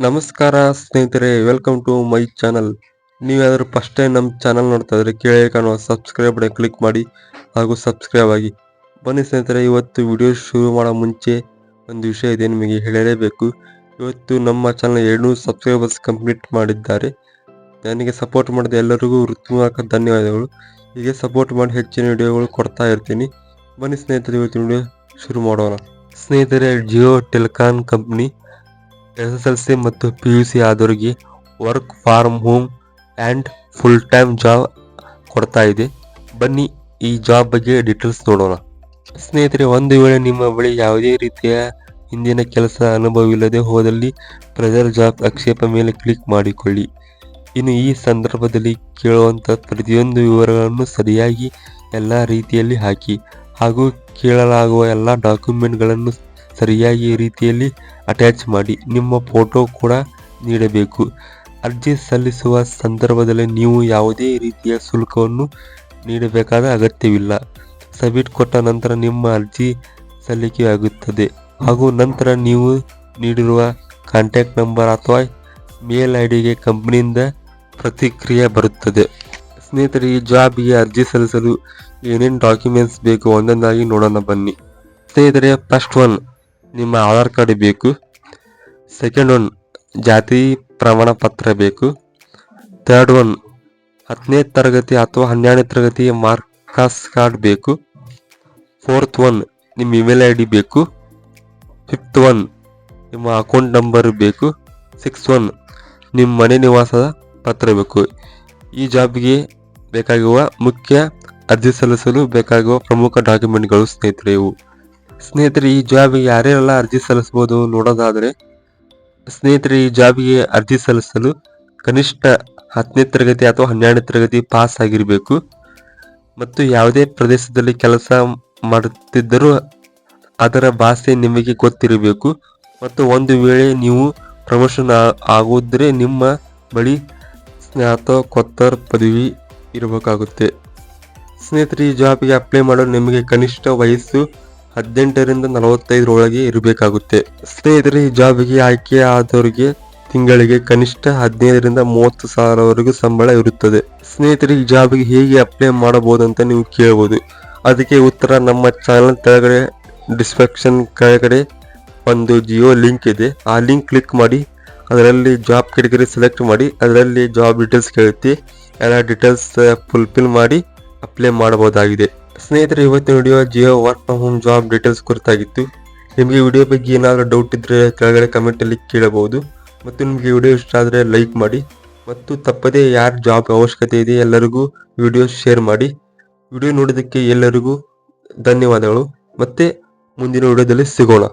ನಮಸ್ಕಾರ ಸ್ನೇಹಿತರೆ, welcome to my channel. ನೀವ್ಯಾದರೂ ಫಸ್ಟ್ ಟೈಮ್ ನಮ್ಮ ಚಾನಲ್ ನೋಡ್ತಾ ಇದ್ರೆ ಕೆಳಗೆ ಕಾಣುವ ಸಬ್ಸ್ಕ್ರೈಬ್ ಬಟನ್ ಕ್ಲಿಕ್ ಮಾಡಿ ಹಾಗೂ ಸಬ್ಸ್ಕ್ರೈಬ್ ಆಗಿ. ಬನ್ನಿ ಸ್ನೇಹಿತರೆ, ಇವತ್ತು ವಿಡಿಯೋ ಶುರು ಮಾಡೋ ಮುಂಚೆ ಒಂದು ವಿಷಯ ಇದೆ, ನಿಮಗೆ ಹೇಳಲೇಬೇಕು. ಇವತ್ತು ನಮ್ಮ ಚಾನಲ್ 200 ಸಬ್ಸ್ಕ್ರೈಬರ್ಸ್ ಕಂಪ್ಲೀಟ್ ಮಾಡಿದ್ದಾರೆ. ನನಗೆ ಸಪೋರ್ಟ್ ಮಾಡಿದ ಎಲ್ಲರಿಗೂ ಹೃತ್ಪೂರ್ವಕ ಧನ್ಯವಾದಗಳು. ಹೀಗೆ ಸಪೋರ್ಟ್ ಮಾಡಿ ಹೆಚ್ಚಿನ ವಿಡಿಯೋಗಳು ಕೊಡ್ತಾ ಇರ್ತೀನಿ. ಬನ್ನಿ ಸ್ನೇಹಿತರೆ, ಇವತ್ತು ವಿಡಿಯೋ ಶುರು ಮಾಡೋಣ. ಸ್ನೇಹಿತರೆ, ಜಿಯೋ ಟೆಲಿಕಾಂ ಕಂಪ್ನಿ SSLC ಮತ್ತು PUC ಆದವರಿಗೆ work from home and full time job ಕೊಡ್ತಾ ಇದೆ. ಬನ್ನಿ ಈ ಜಾಬ್ ಬಗ್ಗೆ ಡೀಟೇಲ್ಸ್ ನೋಡೋಣ. ಸ್ನೇಹಿತರೆ, ಒಂದು ವೇಳೆ ನಿಮ್ಮ ಬಳಿ ಯಾವುದೇ ರೀತಿಯ ಹಿಂದಿನ ಕೆಲಸ ಅನುಭವವಿಲ್ಲದೆ ಹೋದಲ್ಲಿ ಪ್ರೆಷರ್ ಜಾಬ್ ಆಕ್ಷೇಪ ಮೇಲೆ ಕ್ಲಿಕ್ ಮಾಡಿಕೊಳ್ಳಿ. ಇನ್ನು ಈ ಸಂದರ್ಭದಲ್ಲಿ ಕೇಳುವಂಥ ಪ್ರತಿಯೊಂದು ವಿವರಗಳನ್ನು ಸರಿಯಾಗಿ ಎಲ್ಲ ರೀತಿಯಲ್ಲಿ ಹಾಕಿ ಹಾಗೂ ಕೇಳಲಾಗುವ ಎಲ್ಲ ಡಾಕ್ಯುಮೆಂಟ್ಗಳನ್ನು ಸರಿಯಾಗಿ ರೀತಿಯಲ್ಲಿ ಅಟ್ಯಾಚ್ ಮಾಡಿ. ನಿಮ್ಮ ಫೋಟೋ ಕೂಡ ನೀಡಬೇಕು. ಅರ್ಜಿ ಸಲ್ಲಿಸುವ ಸಂದರ್ಭದಲ್ಲಿ ನೀವು ಯಾವುದೇ ರೀತಿಯ ಶುಲ್ಕವನ್ನು ನೀಡಬೇಕಾದ ಅಗತ್ಯವಿಲ್ಲ. ಸಬ್ಮಿಟ್ ಕೊಟ್ಟ ನಂತರ ನಿಮ್ಮ ಅರ್ಜಿ ಸಲ್ಲಿಕೆಯಾಗುತ್ತದೆ ಹಾಗೂ ನಂತರ ನೀವು ನೀಡಿರುವ ಕಾಂಟ್ಯಾಕ್ಟ್ ನಂಬರ್ ಅಥವಾ ಮೇಲ್ ಐಡಿಗೆ ಕಂಪನಿಯಿಂದ ಪ್ರತಿಕ್ರಿಯೆ ಬರುತ್ತದೆ. ಸ್ನೇಹಿತರೆ, ಈ ಜಾಬ್ಗೆ ಅರ್ಜಿ ಸಲ್ಲಿಸಲು ಏನೇನು ಡಾಕ್ಯುಮೆಂಟ್ಸ್ ಬೇಕು ಒಂದೊಂದಾಗಿ ನೋಡೋಣ ಬನ್ನಿ. ಸ್ನೇಹಿತರೆ, ಫಸ್ಟ್ ಒನ್ ನಿಮ್ಮ ಆಧಾರ್ ಕಾರ್ಡ್ ಬೇಕು. ಸೆಕೆಂಡ್ ಒನ್ ಜಾತಿ ಪ್ರಮಾಣ ಪತ್ರ ಬೇಕು. ಥರ್ಡ್ ಒನ್ 10ನೇ ತರಗತಿ ಅಥವಾ 12ನೇ ತರಗತಿ ಮಾರ್ಕ್ಸ್ ಕಾರ್ಡ್ ಬೇಕು. ಫೋರ್ತ್ ಒನ್ ನಿಮ್ಮ ಇಮೇಲ್ ಐಡಿ ಬೇಕು. ಫಿಫ್ತ್ ಒನ್ ನಿಮ್ಮ ಅಕೌಂಟ್ ನಂಬರ್ ಬೇಕು. ಸಿಕ್ಸ್ತ್ ಒನ್ ನಿಮ್ಮ ಮನೆ ನಿವಾಸದ ಪತ್ರ ಬೇಕು. ಈ ಜಾಬ್ಗೆ ಬೇಕಾಗುವ ಮುಖ್ಯ ಅರ್ಜಿ ಸಲ್ಲಿಸಲು ಬೇಕಾಗುವ ಪ್ರಮುಖ ಡಾಕ್ಯುಮೆಂಟ್ಗಳು ಸ್ನೇಹಿತರೆ ಇವು. ಸ್ನೇಹಿತರೆ, ಈ ಜಾಬ್ಗೆ ಯಾರ್ಯಾರೆಲ್ಲ ಅರ್ಜಿ ಸಲ್ಲಿಸಬಹುದು ನೋಡೋದಾದರೆ, ಸ್ನೇಹಿತರೆ, ಈ ಜಾಬ್ಗೆ ಅರ್ಜಿ ಸಲ್ಲಿಸಲು ಕನಿಷ್ಠ 10ನೇ ತರಗತಿ ಅಥವಾ 12ನೇ ತರಗತಿ ಪಾಸ್ ಆಗಿರಬೇಕು ಮತ್ತು ಯಾವುದೇ ಪ್ರದೇಶದಲ್ಲಿ ಕೆಲಸ ಮಾಡುತ್ತಿದ್ದರೂ ಅದರ ಭಾಷೆ ನಿಮಗೆ ಗೊತ್ತಿರಬೇಕು ಮತ್ತು ಒಂದು ವೇಳೆ ನೀವು ಪ್ರಮೋಷನ್ ಆಗುವುದ್ರೆ ನಿಮ್ಮ ಬಳಿ ಸ್ನಾತಕೋತ್ತರ ಪದವಿ ಇರಬೇಕಾಗುತ್ತೆ. ಸ್ನೇಹಿತರೆ, ಈ ಜಾಬ್ಗೆ ಅಪ್ಲೈ ಮಾಡಲು ನಿಮಗೆ ಕನಿಷ್ಠ ವಯಸ್ಸು 18ರಿಂದ 45 ಒಳಗೆ ಇರಬೇಕಾಗುತ್ತೆ. ಸ್ನೇಹಿತರೆ, ಈ ಜಾಬ್ಗೆ ಆಯ್ಕೆ ಆದವರಿಗೆ ತಿಂಗಳಿಗೆ ಕನಿಷ್ಠ 15ರಿಂದ 30 ಸಾವಿರವರೆಗೂ ಸಂಬಳ ಇರುತ್ತದೆ. ಸ್ನೇಹಿತರೆ, ಈ ಜಾಬ್ಗೆ ಹೇಗೆ ಅಪ್ಲೈ ಮಾಡಬಹುದು ಅಂತ ನೀವು ಕೇಳಬಹುದು. ಅದಕ್ಕೆ ಉತ್ತರ ನಮ್ಮ ಚಾನಲ್ ಕೆಳಗಡೆ ಡಿಸ್ಕ್ರಿಪ್ಷನ್ ಕೆಳಗಡೆ ಒಂದು ಜಿಯೋ ಲಿಂಕ್ ಇದೆ. ಆ ಲಿಂಕ್ ಕ್ಲಿಕ್ ಮಾಡಿ ಅದರಲ್ಲಿ ಜಾಬ್ ಕೆಟಗರಿ ಸೆಲೆಕ್ಟ್ ಮಾಡಿ ಅದರಲ್ಲಿ ಜಾಬ್ ಡೀಟೇಲ್ಸ್ ಕೇಳುತ್ತೆ. ಎಲ್ಲ ಡೀಟೇಲ್ಸ್ ಫುಲ್ಫಿಲ್ ಮಾಡಿ ಅಪ್ಲೈ ಮಾಡಬಹುದಾಗಿದೆ. ಸ್ನೇಹಿತರೆ, ಇವತ್ತಿನ video Jio work from home job details ಕುರಿತಾಗಿತ್ತು. ನಿಮಗೆ ವಿಡಿಯೋ ಬಗ್ಗೆ ಏನಾದರೂ ಡೌಟ್ ಇದ್ದರೆ ಕೆಳಗಡೆ ಕಮೆಂಟಲ್ಲಿ ಕೇಳಬಹುದು ಮತ್ತು ನಿಮಗೆ ವಿಡಿಯೋ ಇಷ್ಟ ಆದರೆ ಲೈಕ್ ಮಾಡಿ ಮತ್ತು ತಪ್ಪದೇ ಯಾರು ಜಾಬ್ ಅವಶ್ಯಕತೆ ಇದೆ ಎಲ್ಲರಿಗೂ ವಿಡಿಯೋ ಶೇರ್ ಮಾಡಿ. ವಿಡಿಯೋ ನೋಡೋದಕ್ಕೆ ಎಲ್ಲರಿಗೂ ಧನ್ಯವಾದಗಳು. ಮತ್ತೆ ಮುಂದಿನ ವಿಡಿಯೋದಲ್ಲಿ ಸಿಗೋಣ.